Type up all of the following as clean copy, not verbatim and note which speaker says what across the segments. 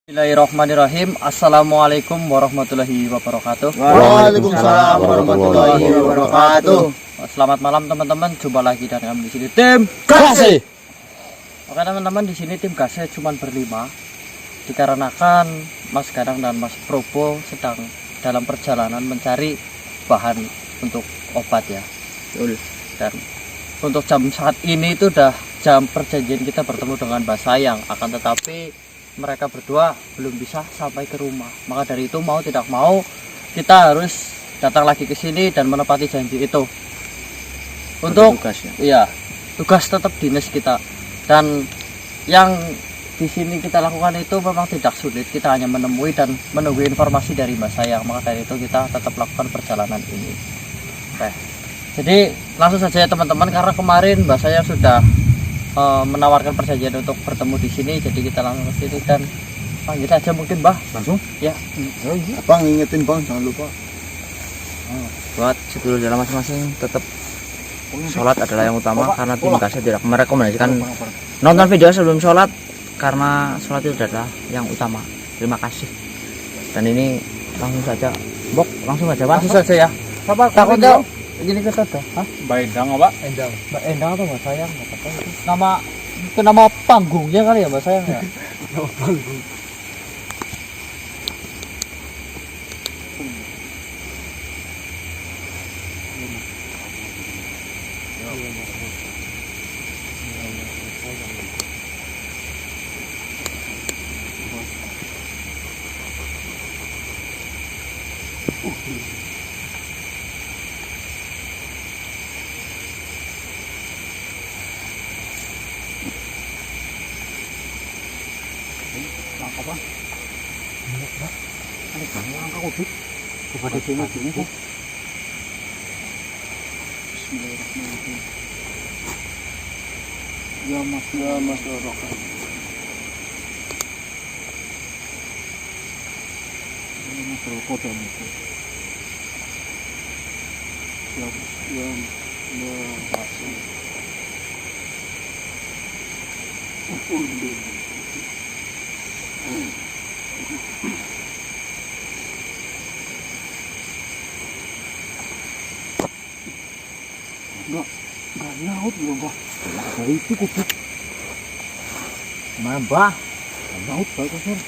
Speaker 1: Bismillahirrahmanirrahim. Assalamualaikum warahmatullahi wabarakatuh.
Speaker 2: Waalaikumsalam warahmatullahi wabarakatuh.
Speaker 1: Selamat malam teman-teman. Jumpa lagi dengan kami di sini tim
Speaker 2: Kasih.
Speaker 1: Oke teman-teman, di sini tim Kasih cuma berlima dikarenakan Mas Ganang dan Mas Probo sedang dalam perjalanan mencari bahan untuk obat ya. Dan untuk jam saat ini itu udah jam perjanjian kita bertemu dengan Mbak Sayang, akan tetapi mereka berdua belum bisa sampai ke rumah. Maka dari itu mau tidak mau kita harus datang lagi ke sini dan menepati janji itu. Untuk
Speaker 2: tugas ya?
Speaker 1: Iya, tugas tetap dinas kita. Dan yang di sini kita lakukan itu memang tidak sulit. Kita hanya menemui dan menunggu informasi dari Mbak Sayang. Maka dari itu kita tetap lakukan perjalanan ini. Oke. Jadi langsung saja ya teman-teman, karena kemarin Mbak Sayang sudah menawarkan perjanjian untuk bertemu di sini, jadi kita langsung ke sini dan panggil aja mungkin Mbah.
Speaker 2: Langsung?
Speaker 1: Ya.
Speaker 2: Abang ngingetin bang, jangan lupa.
Speaker 3: Buat sedulur dalam masing-masing tetap sholat adalah yang utama, karena tim Kasih tidak merekomendasikan nonton video sebelum sholat, karena sholat itu adalah yang utama. Terima kasih. Dan ini langsung saja, langsung saja Pak.
Speaker 1: Langsung saja ya. Apa takutnya gini kita tuh? Hah?
Speaker 2: Mbak Endang apa?
Speaker 1: Mbak Endang atau Mbak Sayang? Nggak tahu itu. Nama panggungnya kali ya Mbak Sayang ya.
Speaker 2: Nama panggung. Apa? Ada banyak angka kubik. Coba di sini sini. Bismillahirrahmanirrahim. Ya Mas Rokah. Ini Mas Rokah dan itu. Ya Enggak nyaut loh Mbak. Dari itu kubik.
Speaker 1: Gimana Mbah?
Speaker 2: Nyaut baik Sir.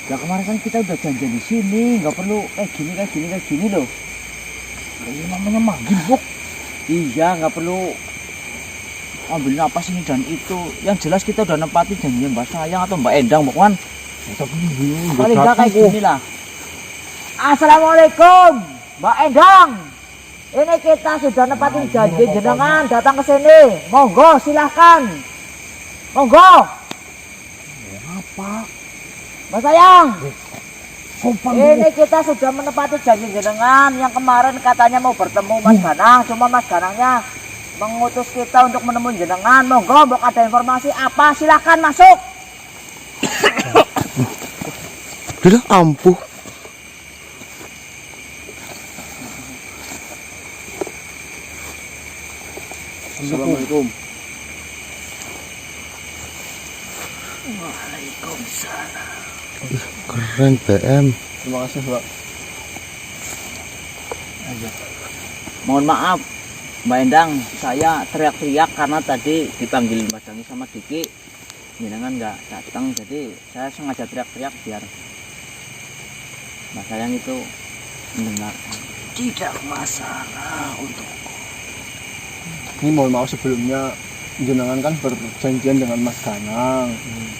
Speaker 1: Ya kemarin kan kita udah janjian di sini, nggak perlu kayak gini loh.
Speaker 2: Ini namanya manggil Bok.
Speaker 1: Iya, nggak perlu ambil napas ini dan itu. Yang jelas kita udah nempati janjinya Mbak Sayang atau Mbak Endang, bukan?
Speaker 2: Tapi ini
Speaker 1: Paling nggak kayak gini lah. Assalamualaikum, Mbak Endang. Ini kita sudah nempatin janji jenengan datang ke sini. Monggo silahkan. Monggo.
Speaker 2: apa?
Speaker 1: Mbak Sayang.
Speaker 2: Sopan
Speaker 1: Ini kita sudah menepati janji jenengan yang kemarin katanya mau bertemu Mas Ganang. Cuma Mas Ganangnya mengutus kita untuk menemui jenengan. Monggo, mau ada informasi apa? Silahkan masuk.
Speaker 2: Udah ampuh. Assalamualaikum.
Speaker 1: Waalaikumsalam.
Speaker 2: Keren BM. Terima kasih Pak.
Speaker 1: Mohon maaf, Mbak Endang, saya teriak-teriak karena tadi dipanggil Mas Dangi sama Diki. Jenengan nggak datang, jadi saya sengaja teriak-teriak biar Mas Sayang itu mendengar. Tidak masalah untukku.
Speaker 2: Ini mohon maaf sebelumnya, jenengan kan berjanjian dengan Mas Ganang,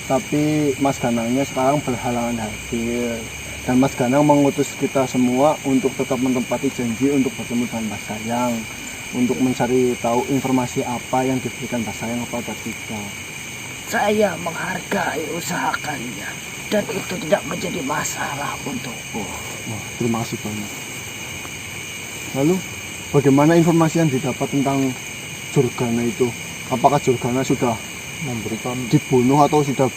Speaker 2: tapi Mas Ganangnya sekarang berhalangan hadir, dan Mas Ganang mengutus kita semua untuk tetap menempati janji untuk bertemu dengan Mas Sayang, untuk mencari tahu informasi apa yang diberikan Mas Sayang kepada kita.
Speaker 1: Saya menghargai usaha kalian dan itu tidak menjadi masalah untukku.
Speaker 2: Wah, terima kasih banyak. Lalu, bagaimana informasi yang didapat tentang Jurgana itu? Apakah Jurgana sudah memberikan dibunuh atau sudah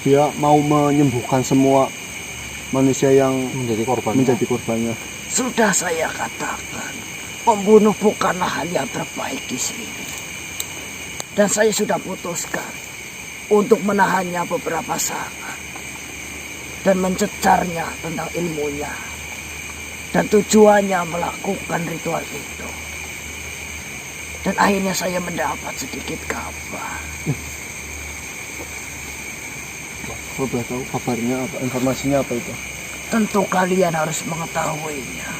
Speaker 2: dia mau menyembuhkan semua manusia yang menjadi korbannya?
Speaker 1: Sudah saya katakan, membunuh bukanlah hal yang terbaik di sini. Dan saya sudah putuskan,
Speaker 4: untuk menahannya beberapa saat dan mencecarnya tentang ilmunya, dan tujuannya melakukan ritual itu. Dan akhirnya saya mendapat sedikit kabar.
Speaker 2: Kalau boleh tahu kabarnya apa, informasinya apa itu?
Speaker 4: Tentu kalian harus mengetahuinya.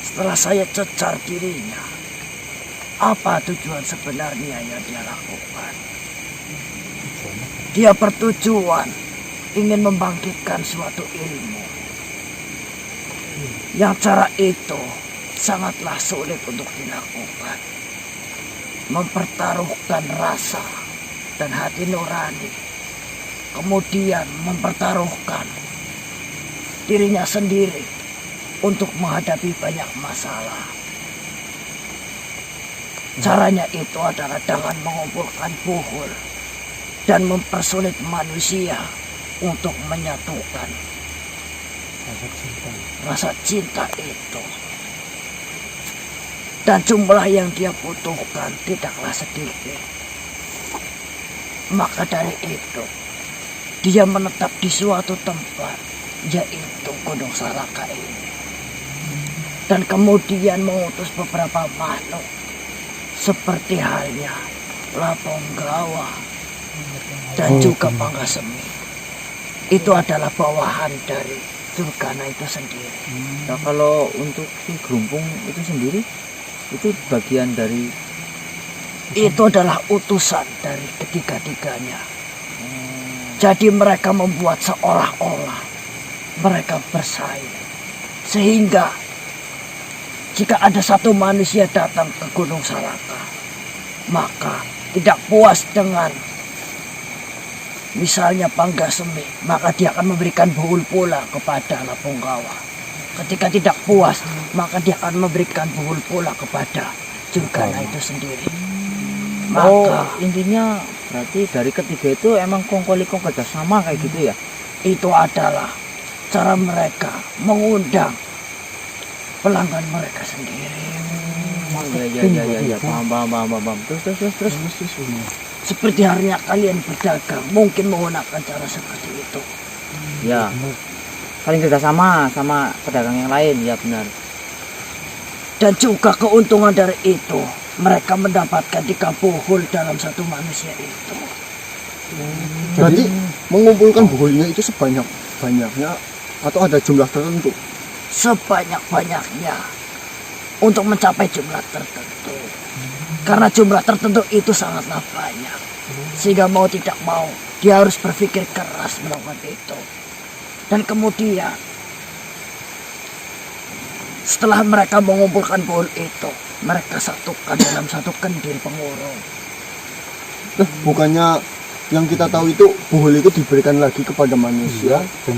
Speaker 4: Setelah saya cecar dirinya, apa tujuan sebenarnya yang dia lakukan? Dia bertujuan ingin membangkitkan suatu ilmu. Yang cara itu sangatlah sulit untuk dilakukan. Mempertaruhkan rasa dan hati nurani. Kemudian mempertaruhkan dirinya sendiri untuk menghadapi banyak masalah. Caranya itu adalah dengan mengumpulkan buhul dan mempersulit manusia untuk menyatukan rasa cinta itu. Dan jumlah yang dia butuhkan tidaklah sedikit. Maka dari itu, dia menetap di suatu tempat, yaitu Gunung Salaka ini. Dan kemudian mengutus beberapa makhluk, seperti halnya Laponggawa dan juga Panggasemi. Itu adalah bawahan dari Durgana itu sendiri.
Speaker 3: Nah, kalau untuk si Gerumpung itu sendiri, itu bagian dari
Speaker 4: Itu adalah utusan dari ketiga-tiganya. Jadi mereka membuat seolah-olah mereka bersaing. Sehingga jika ada satu manusia datang ke Gunung Salaka, maka tidak puas dengan misalnya Panggasemi, maka dia akan memberikan buhul pula kepada Laponggawa. Ketika tidak puas, maka dia akan memberikan buhul pula kepada Durgana itu sendiri. Maka
Speaker 3: intinya berarti dari ketiga itu emang kongkolikong kerjasama kayak gitu ya?
Speaker 4: itu adalah cara mereka mengundang pelanggan mereka sendiri.
Speaker 3: Ya, paham. Terus.
Speaker 4: Seperti harinya kalian berdagang, mungkin menggunakan cara seperti itu.
Speaker 3: Ya, saling kerjasama sama pedagang yang lain, ya benar.
Speaker 4: Dan juga keuntungan dari itu, mereka mendapatkan 3 buhul dalam satu manusia itu.
Speaker 2: Berarti mengumpulkan buhulnya itu sebanyak-banyaknya atau ada jumlah tertentu?
Speaker 4: Sebanyak-banyaknya untuk mencapai jumlah tertentu. Karena jumlah tertentu itu sangatlah banyak. Sehingga mau tidak mau, dia harus berpikir keras melakukan itu. Dan kemudian, setelah mereka mengumpulkan buhul itu, mereka satukan dalam satu kendil pengurung.
Speaker 2: Bukannya yang kita tahu itu buhul itu diberikan lagi kepada manusia dan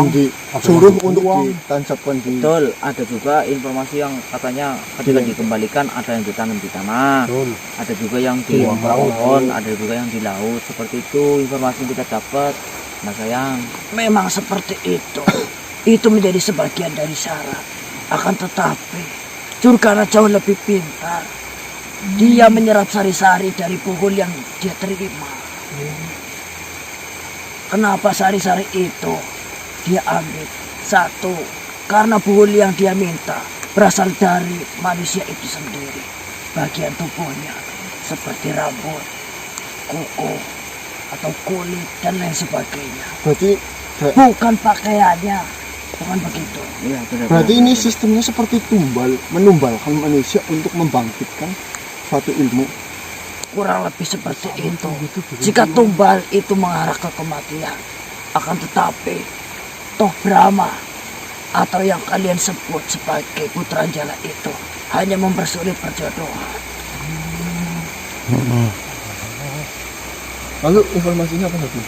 Speaker 2: disuruh untuk ditancapkan di...
Speaker 3: Betul, ada juga informasi yang katanya ketika dikembalikan ada yang ditanam di tanah, ada juga yang di pohon, ada juga yang di laut. Seperti itu informasi yang kita dapat, Mas Sayang.
Speaker 4: Memang seperti itu. Itu menjadi sebagian dari syarat. Akan tetapi, Durgana jauh lebih pintar. Dia menyerap sari-sari dari buhul yang dia terima. Kenapa sari-sari itu dia ambil? Satu, karena buhul yang dia minta berasal dari manusia itu sendiri. Bagian tubuhnya seperti rambut, kuku, atau kulit, dan lain sebagainya.
Speaker 2: Berarti
Speaker 4: Bukan pakaiannya, bukan begitu.
Speaker 3: Iya, benar.
Speaker 2: berarti ini sistemnya seperti menumbalkan manusia untuk membangkitkan suatu ilmu.
Speaker 4: Kurang lebih seperti itu. Jika tumbal itu mengarah ke kematian, akan tetapi toh Brahma atau yang kalian sebut sebagai putra Jala itu hanya mempersulit perjodohan.
Speaker 2: Lalu informasinya apa lagi?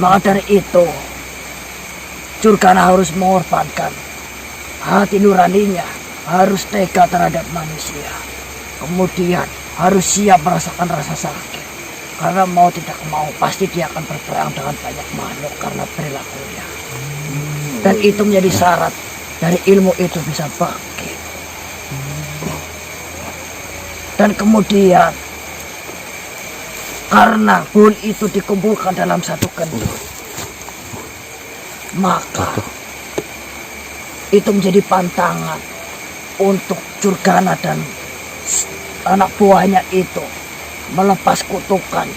Speaker 4: Maka dari itu, Durgana harus mengorbankan hati nuraninya, harus tega terhadap manusia. Kemudian harus siap merasakan rasa sakit. Karena mau tidak mau pasti dia akan berperang dengan banyak makhluk karena perilakunya. Dan itu menjadi syarat dari ilmu itu bisa bangkit. Dan kemudian Karena pohon itu dikumpulkan dalam satu kendil, maka itu menjadi pantangan untuk Jurgana dan anak buahnya itu melepas kutukan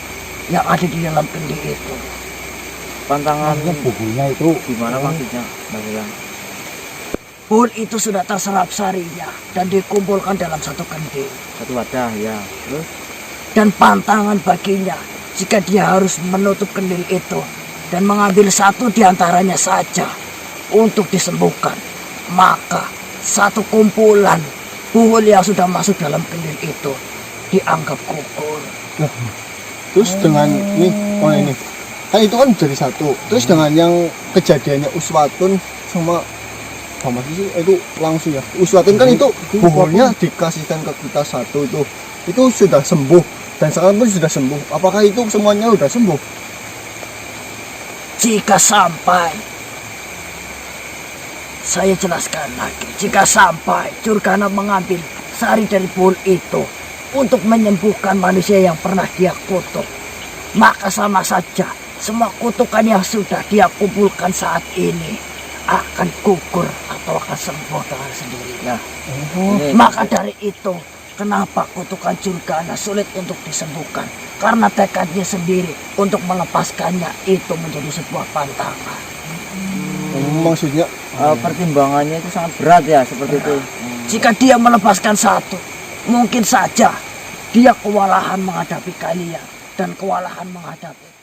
Speaker 4: yang ada di dalam kendil itu.
Speaker 1: Pantangan
Speaker 2: bukunya itu
Speaker 1: gimana maksudnya, Mas Yang?
Speaker 4: Pohon itu sudah terserap sarinya dan dikumpulkan dalam satu kendil.
Speaker 1: Satu wadah ya. Terus
Speaker 4: Dan pantangan baginya jika dia harus menutup kendil itu dan mengambil satu di antaranya saja untuk disembuhkan, maka satu kumpulan buhul yang sudah masuk dalam kendil itu dianggap gugur.
Speaker 2: terus dengan ini kan itu kan jadi satu, terus dengan yang kejadiannya Uswatun sama apa sih itu langsung ya Uswatun kan itu buhulnya dikasihkan ke kita satu itu sudah sembuh dan sekarang pun sudah sembuh. Apakah itu semuanya sudah sembuh?
Speaker 4: Jika sampai, saya jelaskan lagi, jika sampai Jurgana mengambil sari dari pohon itu untuk menyembuhkan manusia yang pernah dia kutuk, maka sama saja semua kutukan yang sudah dia kumpulkan saat ini akan gugur atau akan sembuh dengan sendirinya. Maka dari itu, kenapa kutukan Jurgana sulit untuk disembuhkan? Karena tekadnya sendiri untuk melepaskannya itu menjadi sebuah pantangan.
Speaker 2: Maksudnya
Speaker 1: pertimbangannya itu sangat berat ya, seperti itu.
Speaker 4: Jika dia melepaskan satu, mungkin saja dia kewalahan menghadapi kalian dan kewalahan menghadapi